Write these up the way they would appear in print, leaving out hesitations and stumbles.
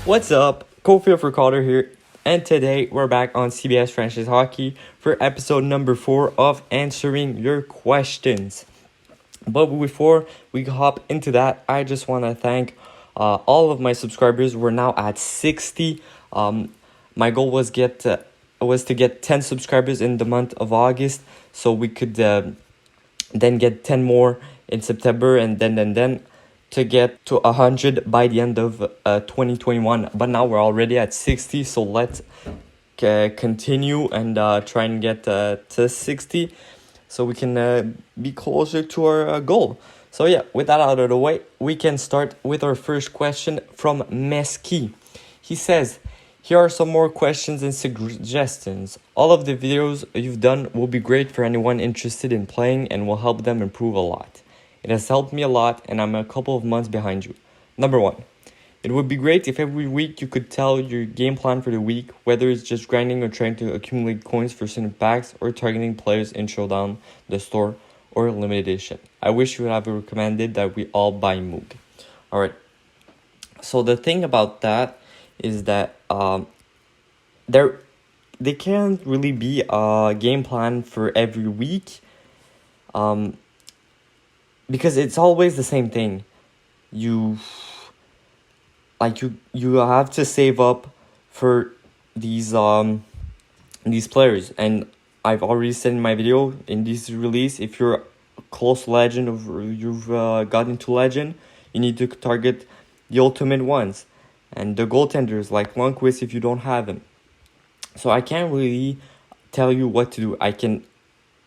What's up? Cofield Recorder here, and today we're back on CBS Franchise Hockey for episode number 4 of answering your questions. But before we hop into that, I just want to thank all of my subscribers. We're now at 60. My goal was to get 10 subscribers in the month of August, so we could then get 10 more in September, and then to get to 100 by the end of 2021. But now we're already at 60, so let's continue and try and get to 60 so we can be closer to our goal. So yeah, with that out of the way, we can start with our first question from Mesquite. He says, here are some more questions and suggestions. All of the videos you've done will be great for anyone interested in playing and will help them improve a lot. It has helped me a lot, and I'm a couple of months behind you. Number 1. It would be great if every week you could tell your game plan for the week, whether it's just grinding or trying to accumulate coins for certain packs or targeting players in Showdown, the store, or limited edition. I wish you would have recommended that we all buy Moog. Alright, so the thing about that is that they can't really be a game plan for every week. Because it's always the same thing. You have to save up for these players, and I've already said in my video in this release, if you're close to legend or you've got into legend, you need to target the ultimate ones and the goaltenders like Lundqvist if you don't have them. So I can't really tell you what to do. I can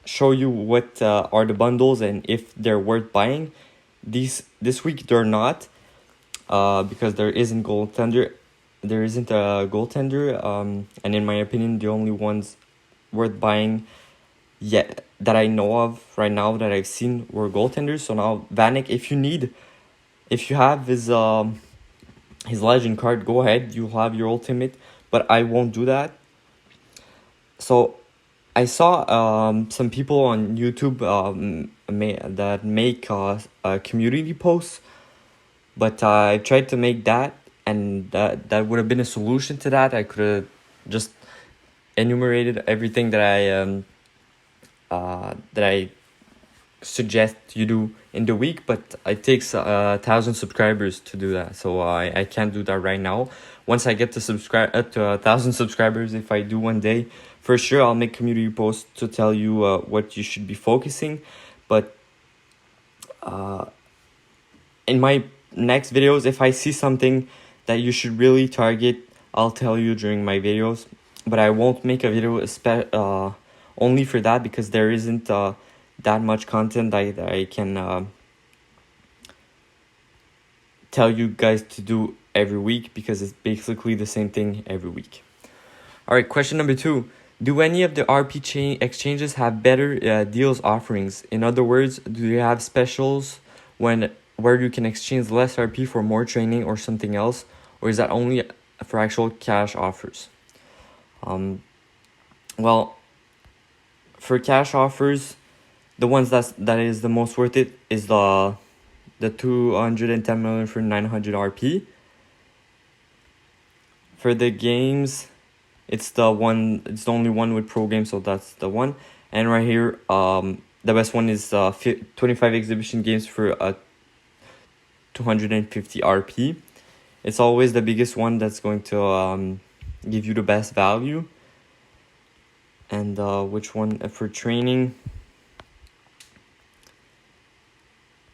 show you what are the bundles and if they're worth buying. This week they're not, because there isn't a goaltender, and in my opinion the only ones worth buying yet that I know of right now that I've seen were goaltenders. So now Vanek, if you have his legend card, go ahead, you'll have your ultimate, but I won't do that. So I saw some people on YouTube that make community posts, but I tried to make that, and that would have been a solution to that. I could have just enumerated everything that I suggest you do in the week, but it takes 1,000 subscribers to do that, so I can't do that right now. Once I get to 1,000 subscribers, if I do one day, for sure I'll make community posts to tell you what you should be focusing. But in my next videos, if I see something that you should really target, I'll tell you during my videos. But I won't make a video only for that, because there isn't that much content that I can tell you guys to do every week, because it's basically the same thing every week. Alright, question number 2. Do any of the RP exchanges have better deals offerings? In other words, do they have specials where you can exchange less RP for more training or something else? Or is that only for actual cash offers? Well, for cash offers, the ones that is the most worth it is the 210 million for 900 RP. For the games, it's the only one with pro games, so that's the one. And right here, the best one is 25 exhibition games for 250 RP. It's always the biggest one that's going to give you the best value. And which one for training?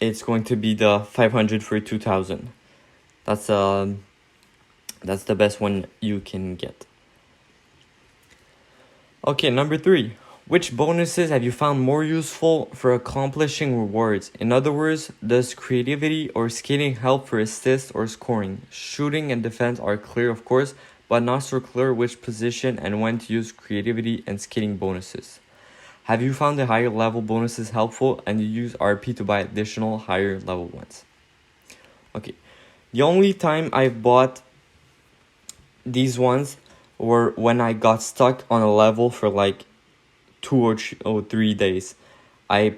It's going to be the 500 for 2,000. That's the best one you can get. Okay, number 3. Which bonuses have you found more useful for accomplishing rewards? In other words, does creativity or skating help for assists or scoring? Shooting and defense are clear, of course, but not so clear which position and when to use creativity and skating bonuses. Have you found the higher level bonuses helpful and you use RP to buy additional higher level ones? Okay, the only time I've bought these ones were when I got stuck on a level for like 2 or 3 days. I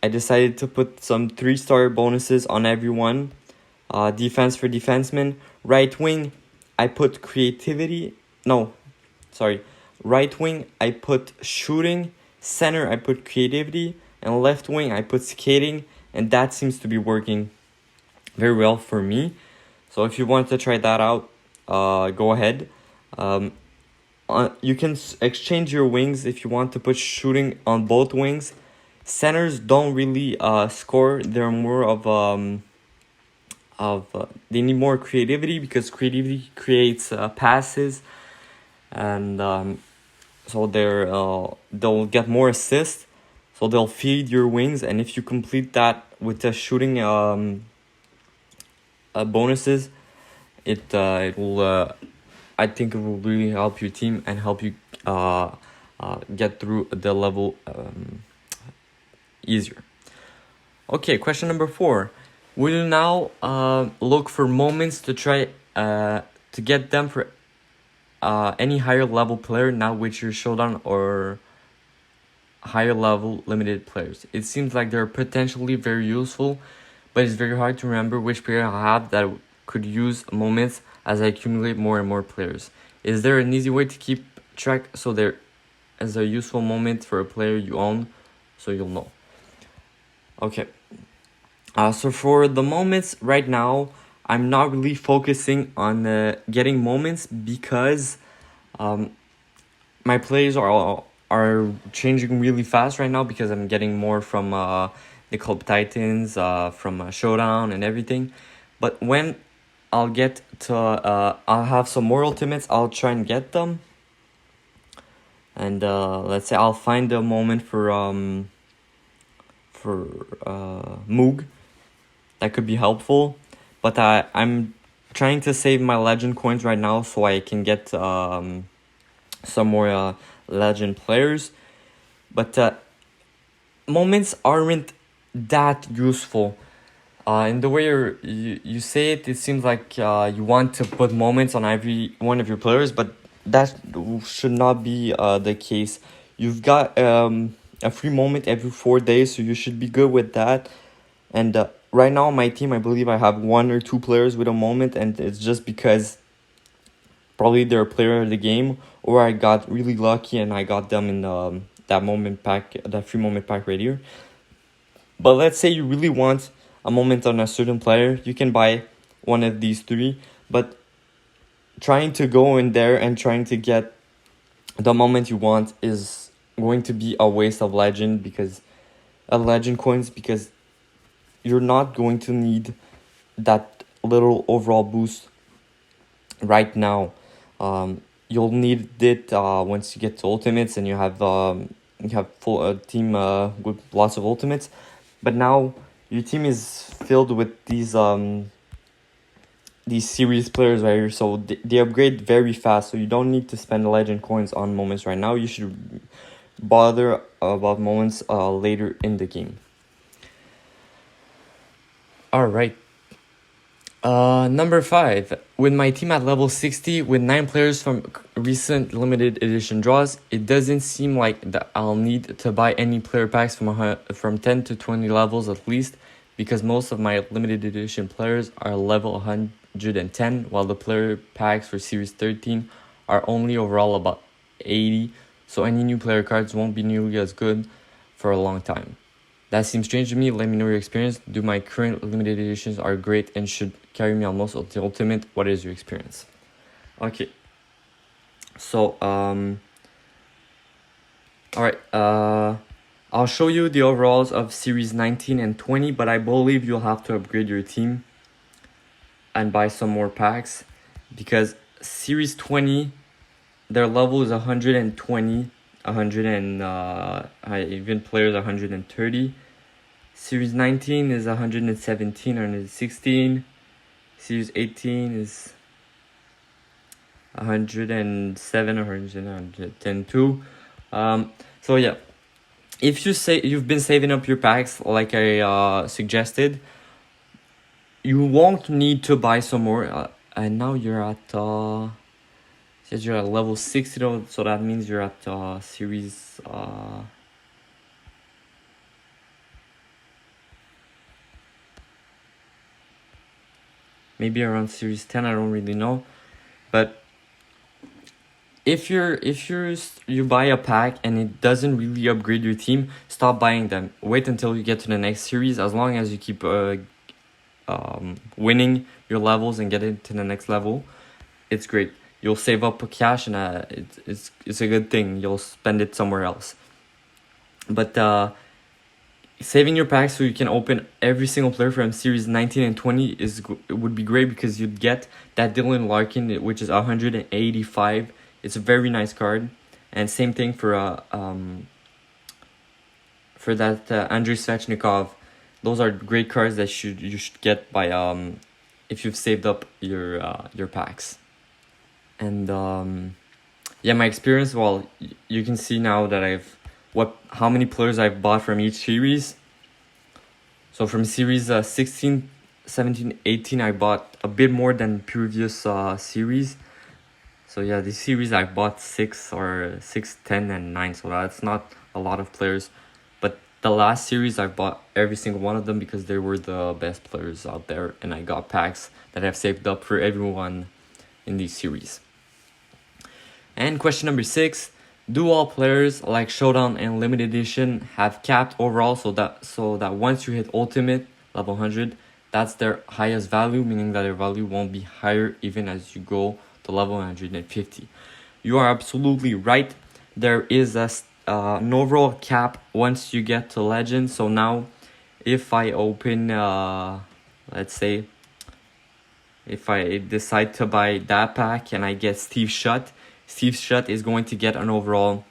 decided to put some 3-star bonuses on everyone. Defense for defensemen, right wing, I put creativity. No, sorry. Right wing, I put shooting. Center, I put creativity. And left wing, I put skating. And that seems to be working very well for me. So if you want to try that out, go ahead. You can exchange your wings if you want to put shooting on both wings. Centers don't really score. They're more of they need more creativity because creativity creates passes, and so they'll get more assists. So they'll feed your wings, and if you complete that with the shooting bonuses, it will I think it will really help your team and help you get through the level easier. Okay, question number 4. Will you now look for moments to try to get them for any higher level player now with your showdown or higher level limited players? It seems like they're potentially very useful, but it's very hard to remember which player I have that could use moments as I accumulate more and more players. Is there an easy way to keep track so there is a useful moment for a player you own so you'll know? Okay. So for the moments right now, I'm not really focusing on getting moments because my players are changing really fast right now because I'm getting more from the Club Titans, from Showdown and everything. But when I'll get to, I'll have some more ultimates, I'll try and get them. And let's say I'll find a moment for Moog. That could be helpful. But I'm trying to save my legend coins right now so I can get some more legend players. But moments aren't that useful. In the way you say it, it seems like you want to put moments on every one of your players, but that should not be the case. You've got a free moment every 4 days, so you should be good with that. And right now on my team, I believe I have 1 or 2 players with a moment, and it's just because probably they're a player of the game, or I got really lucky and I got them in that moment pack, that free moment pack right here. But let's say you really want a moment on a certain player, you can buy one of these 3. But trying to go in there and trying to get the moment you want is going to be a waste of legend coins because you're not going to need that little overall boost right now. You'll need it once you get to ultimates and you have full team with lots of ultimates. But now your team is filled with these series players right here, so they upgrade very fast. So you don't need to spend legend coins on moments right now. You should bother about moments later in the game. All right. Number 5. With my team at level 60 with 9 players from recent limited edition draws, it doesn't seem like that I'll need to buy any player packs from 10 to 20 levels at least, because most of my limited edition players are level 110, while the player packs for series 13 are only overall about 80, so any new player cards won't be nearly as good for a long time. That seems strange to me. Let me know your experience. Do my current limited editions are great and should carry me on most of the ultimate? What is your experience? Okay. So, alright. I'll show you the overalls of series 19 and 20, but I believe you'll have to upgrade your team and buy some more packs because series 20, their level is 120, 100 and even players 130. Series 19 is 117, 116. Series 18 is 107, 110 too. So yeah, if you've been saving up your packs like I suggested, you won't need to buy some more. And now you're at says you're at level 60 though, so that means you're at series maybe around series 10, I don't really know. But you buy a pack and it doesn't really upgrade your team, stop buying them. Wait until you get to the next series. As long as you keep winning your levels and get into the next level, it's great. You'll save up cash, and it's a good thing. You'll spend it somewhere else. But saving your packs so you can open every single player from series 19 and 20 would be great, because you'd get that Dylan Larkin, which is 185. It's a very nice card. And same thing for that Andrei Svechnikov. Those are great cards that you should get by if you've saved up your packs. And my experience. Well, you can see now that how many players I've bought from each series. So from series 16, 17, 18, I bought a bit more than previous series. So yeah, this series I bought 6, 10, and 9. So that's not a lot of players. But the last series I bought every single one of them because they were the best players out there, and I got packs that I've saved up for everyone in these series. And question number 6. Do all players like Showdown and Limited Edition have capped overall, so that once you hit Ultimate level 100, that's their highest value, meaning that their value won't be higher even as you go to level 150? You are absolutely right. There is an overall cap once you get to Legend. So now, if I open, let's say, if I decide to buy that pack and I get Steve Shutt is going to get an overall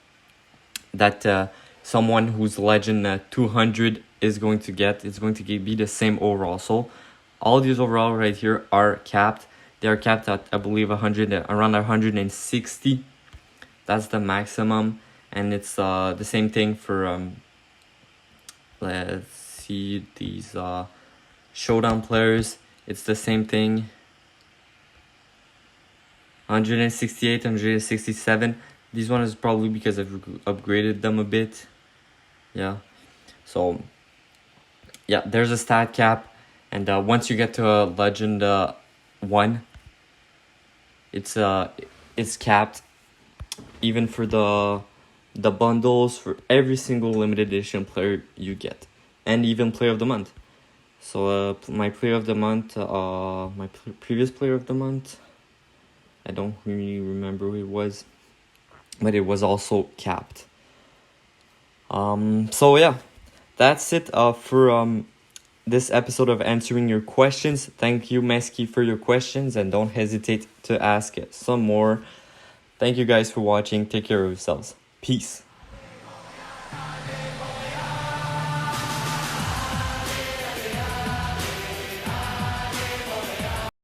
that someone who's Legend 200 is going to get. It's going to be the same overall. So all these overall right here are capped. They are capped at, I believe, around 160. That's the maximum. And it's the same thing for, let's see, these Showdown players. It's the same thing. 168, 167. This one is probably because I've upgraded them a bit. Yeah. So, yeah, there's a stat cap. And once you get to Legend 1, it's capped. Even for the bundles, for every single limited edition player you get. And even player of the month. So my player of the month, my previous player of the month, I don't really remember who it was, but it was also capped. So yeah, that's it for this episode of answering your questions. Thank you, Mesquite, for your questions, and don't hesitate to ask some more. Thank you guys for watching. Take care of yourselves. Peace.